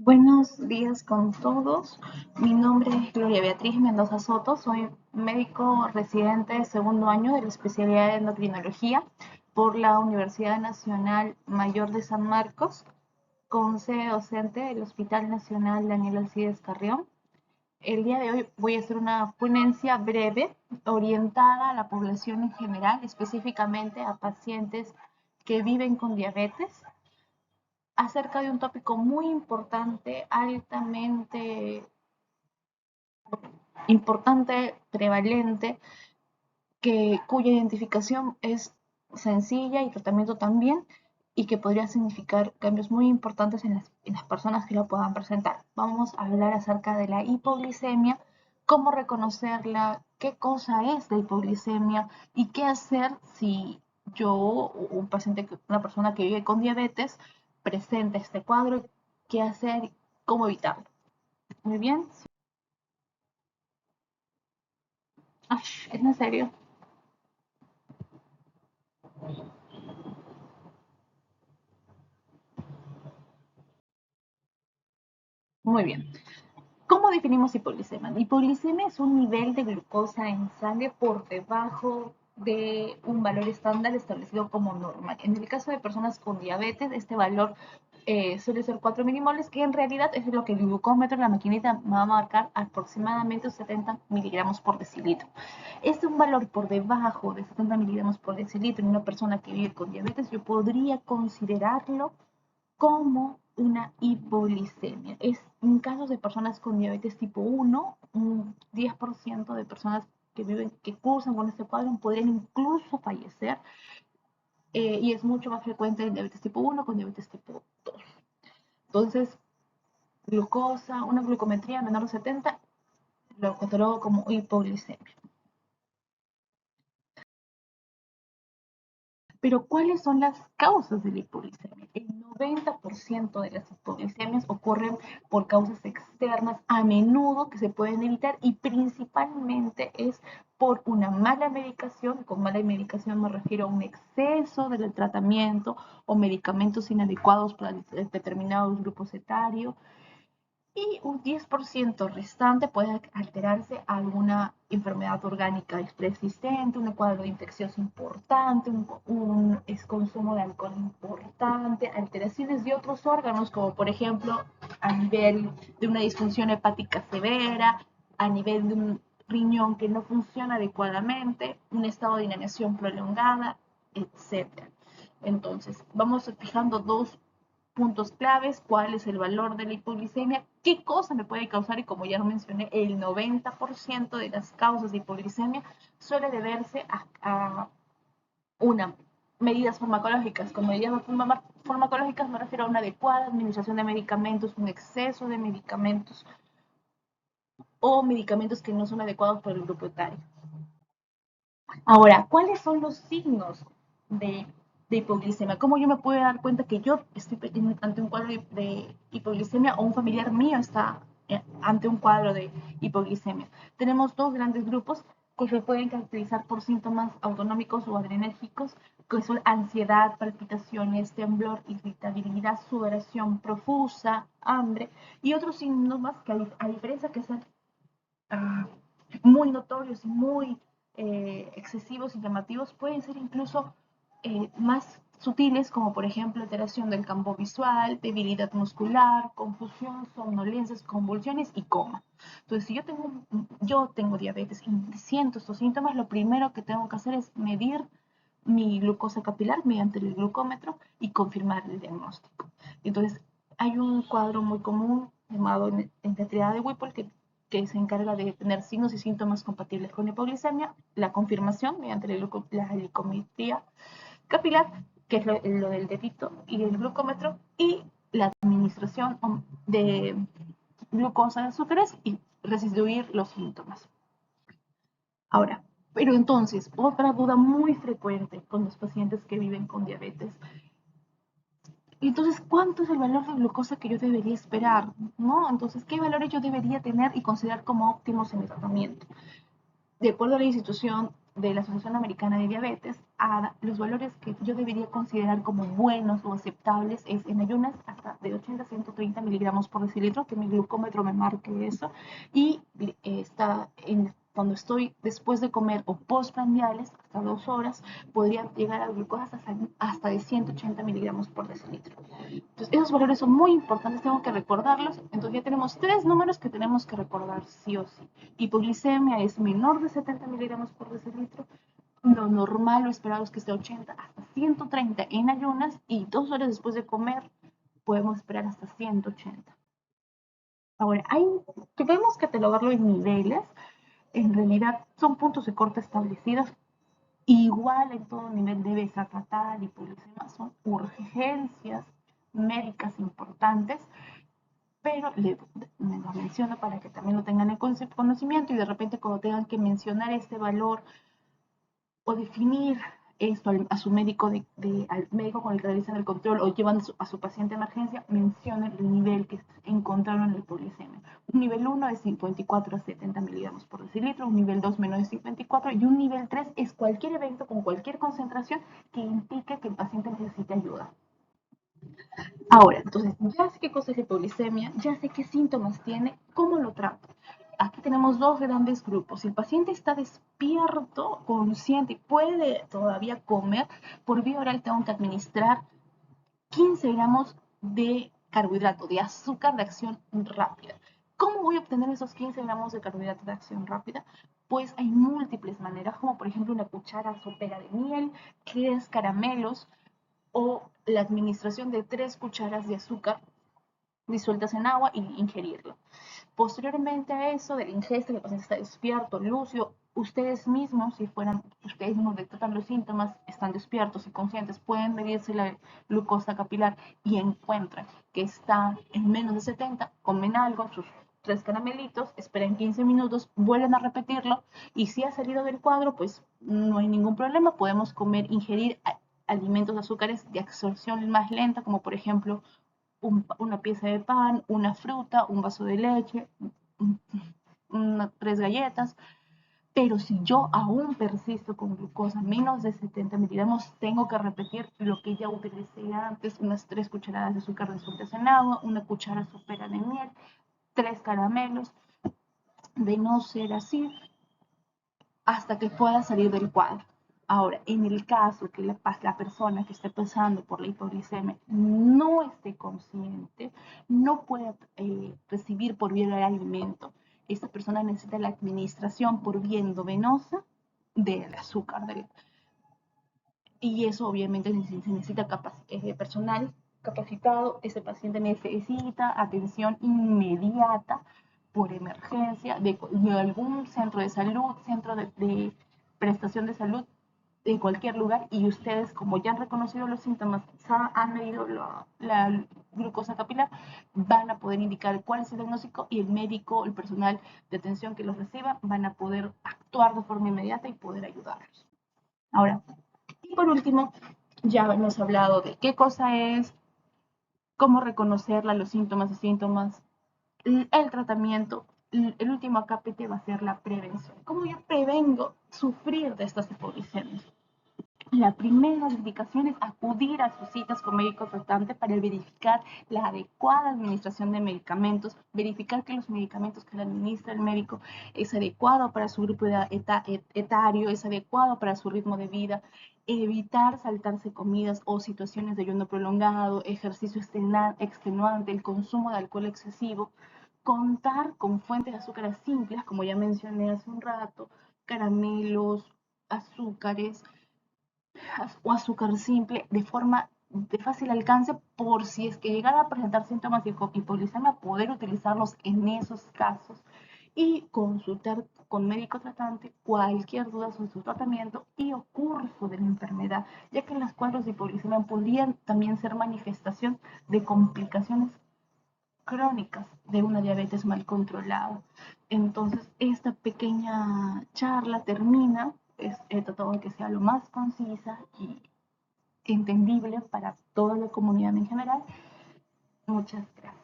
Buenos días con todos. Mi nombre es Gloria Beatriz Mendoza Soto. Soy médico residente de segundo año de la especialidad de endocrinología por la Universidad Nacional Mayor de San Marcos, con sede docente del Hospital Nacional Daniel Alcides Carrión. El día de hoy voy a hacer una ponencia breve orientada a la población en general, específicamente a pacientes que viven con diabetes, acerca de un tópico muy importante, altamente importante, prevalente, cuya identificación es sencilla y tratamiento también, y que podría significar cambios muy importantes en las personas que lo puedan presentar. Vamos a hablar acerca de la hipoglicemia, cómo reconocerla, qué cosa es la hipoglicemia y qué hacer si yo, un paciente, una persona que vive con diabetes, presenta este cuadro, qué hacer, cómo evitarlo. Muy bien. Ay, ¿es en serio? Muy bien. ¿Cómo definimos hipoglicemia? Hipoglicemia es un nivel de glucosa en sangre por debajo de un valor estándar establecido como normal. En el caso de personas con diabetes, este valor suele ser 4 milimoles, que en realidad es lo que el glucómetro, la maquinita, va a marcar aproximadamente 70 miligramos por decilitro. Es un valor por debajo de 70 miligramos por decilitro en una persona que vive con diabetes. Yo podría considerarlo como una hipoglicemia. Es en casos de personas con diabetes tipo 1, un 10% de personas que cursan con este cuadro podrían incluso fallecer, y es mucho más frecuente en diabetes tipo 1 con diabetes tipo 2. Entonces, glucosa, una glucometría menor de 70, lo catalogo como hipoglicemia. Pero ¿cuáles son las causas de la hipoglicemia? El 90% de las hipoglicemias ocurren por causas externas, a menudo que se pueden evitar, y principalmente es por una mala medicación. Con mala medicación me refiero a un exceso del tratamiento o medicamentos inadecuados para determinados grupos etarios, y un 10% restante puede alterarse a alguna enfermedad orgánica preexistente, un cuadro de infección importante, un consumo de alcohol importante, alteraciones de otros órganos, como por ejemplo a nivel de una disfunción hepática severa, a nivel de un riñón que no funciona adecuadamente, un estado de inanición prolongada, etc. Entonces, vamos fijando dos puntos claves: cuál es el valor de la hipoglicemia, qué cosa me puede causar, y como ya lo mencioné, el 90% de las causas de hipoglicemia suele deberse a una medidas farmacológicas. Con medidas farmacológicas me refiero a una adecuada administración de medicamentos, un exceso de medicamentos o medicamentos que no son adecuados para el grupo etario. Ahora, ¿cuáles son los signos de, de hipoglicemia? ¿Cómo yo me puedo dar cuenta que yo estoy ante un cuadro de hipoglicemia, o un familiar mío está ante un cuadro de hipoglicemia? Tenemos dos grandes grupos que se pueden caracterizar por síntomas autonómicos o adrenérgicos, que son ansiedad, palpitaciones, temblor, irritabilidad, sudoración profusa, hambre, y otros síntomas que, a diferencia que son uh, muy notorios y muy excesivos y llamativos, pueden ser incluso más sutiles, como por ejemplo alteración del campo visual, debilidad muscular, confusión, somnolencias, convulsiones y coma. Entonces, si yo tengo diabetes y siento estos síntomas, lo primero que tengo que hacer es medir mi glucosa capilar mediante el glucómetro y confirmar el diagnóstico. Entonces, hay un cuadro muy común llamado en la triada de Whipple, que se encarga de tener signos y síntomas compatibles con hipoglicemia: la confirmación mediante la glucometría capilar, que es lo del dedito y el glucómetro, y la administración de glucosa de azúcares y restituir los síntomas. Ahora, pero entonces, otra duda muy frecuente con los pacientes que viven con diabetes: entonces, ¿cuánto es el valor de glucosa que yo debería esperar? ¿No? Entonces, ¿qué valores yo debería tener y considerar como óptimos en mi tratamiento? De acuerdo a la institución de la Asociación Americana de Diabetes, los valores que yo debería considerar como buenos o aceptables es en ayunas hasta de 80 a 130 miligramos por decilitro, que mi glucómetro me marque eso, y cuando estoy después de comer o postprandiales, hasta 2 horas, podría llegar a glucosas hasta de 180 miligramos por decilitro. Entonces, esos valores son muy importantes, tengo que recordarlos. Entonces, ya tenemos 3 números que tenemos que recordar sí o sí. Hipoglicemia es menor de 70 miligramos por decilitro. Lo normal o esperado es que esté 80 hasta 130 en ayunas, y 2 horas después de comer podemos esperar hasta 180. Ahora, que podemos catalogarlo en niveles. En realidad son puntos de corte establecidos. Igual en todo nivel debes tratar hipoglucemia, son urgencias médicas importantes, pero me lo menciono para que también lo tengan en conocimiento, y de repente cuando tengan que mencionar este valor o definir esto a su médico, al médico con el que realizan el control o llevan a su paciente a emergencia, mencionen el nivel que encontraron en la hipoglicemia. Un nivel 1 es 54 a 70 miligramos por decilitro, un nivel 2 menos de 54, y un nivel 3 es cualquier evento con cualquier concentración que indique que el paciente necesita ayuda. Ahora, entonces, ya sé qué cosa es la hipoglicemia, ya sé qué síntomas tiene, cómo lo trato. Aquí tenemos dos grandes grupos. Si el paciente está despierto, consciente y puede todavía comer, por vía oral tengo que administrar 15 gramos de carbohidrato, de azúcar de acción rápida. ¿Cómo voy a obtener esos 15 gramos de carbohidrato de acción rápida? Pues hay múltiples maneras, como por ejemplo una cuchara sopera de miel, 3 caramelos, o la administración de 3 cucharas de azúcar disueltas en agua y ingerirlo. Posteriormente a eso, de la ingesta, que el paciente está despierto, lúcido, ustedes mismos, si ustedes mismos detectan los síntomas, están despiertos y conscientes, pueden medirse la glucosa capilar y encuentran que está en menos de 70, comen algo, sus 3 caramelitos, esperan 15 minutos, vuelven a repetirlo, y si ha salido del cuadro, pues no hay ningún problema, podemos ingerir alimentos de azúcares de absorción más lenta, como por ejemplo una pieza de pan, una fruta, un vaso de leche, 3 galletas. Pero si yo aún persisto con glucosa menos de 70 miligramos, tengo que repetir lo que ya utilicé antes: unas 3 cucharadas de azúcar disueltas en agua, una cuchara sopera de miel, 3 caramelos. De no ser así, hasta que pueda salir del cuadro. Ahora, en el caso que la persona que esté pasando por la hipoglicemia no esté consciente, no pueda recibir por vía del alimento, esta persona necesita la administración por vía endovenosa del azúcar. Y eso obviamente se necesita personal capacitado. Ese paciente necesita atención inmediata por emergencia de algún centro de salud, centro de prestación de salud, de cualquier lugar. Y ustedes, como ya han reconocido los síntomas, han medido la glucosa capilar, van a poder indicar cuál es el diagnóstico, y el médico, el personal de atención que los reciba, van a poder actuar de forma inmediata y poder ayudarlos. Ahora, y por último, ya hemos hablado de qué cosa es, cómo reconocerla, los síntomas, el tratamiento. El último acápite va a ser la prevención. ¿Cómo yo prevengo sufrir de estas hipoglicemias? La primera indicación es acudir a sus citas con médico tratante para verificar la adecuada administración de medicamentos, verificar que los medicamentos que le administra el médico es adecuado para su grupo etario, es adecuado para su ritmo de vida, evitar saltarse comidas o situaciones de ayuno prolongado, ejercicio extenuante, el consumo de alcohol excesivo, contar con fuentes de azúcares simples, como ya mencioné hace un rato, caramelos, azúcares o azúcar simple, de fácil alcance, por si es que llegara a presentar síntomas de hipoglicemia, poder utilizarlos en esos casos, y consultar con médico tratante cualquier duda sobre su tratamiento y o curso de la enfermedad, ya que los cuadros de hipoglicemia podrían también ser manifestación de complicaciones crónicas de una diabetes mal controlada. Entonces, esta pequeña charla termina. He tratado de que sea lo más concisa y entendible para toda la comunidad en general. Muchas gracias.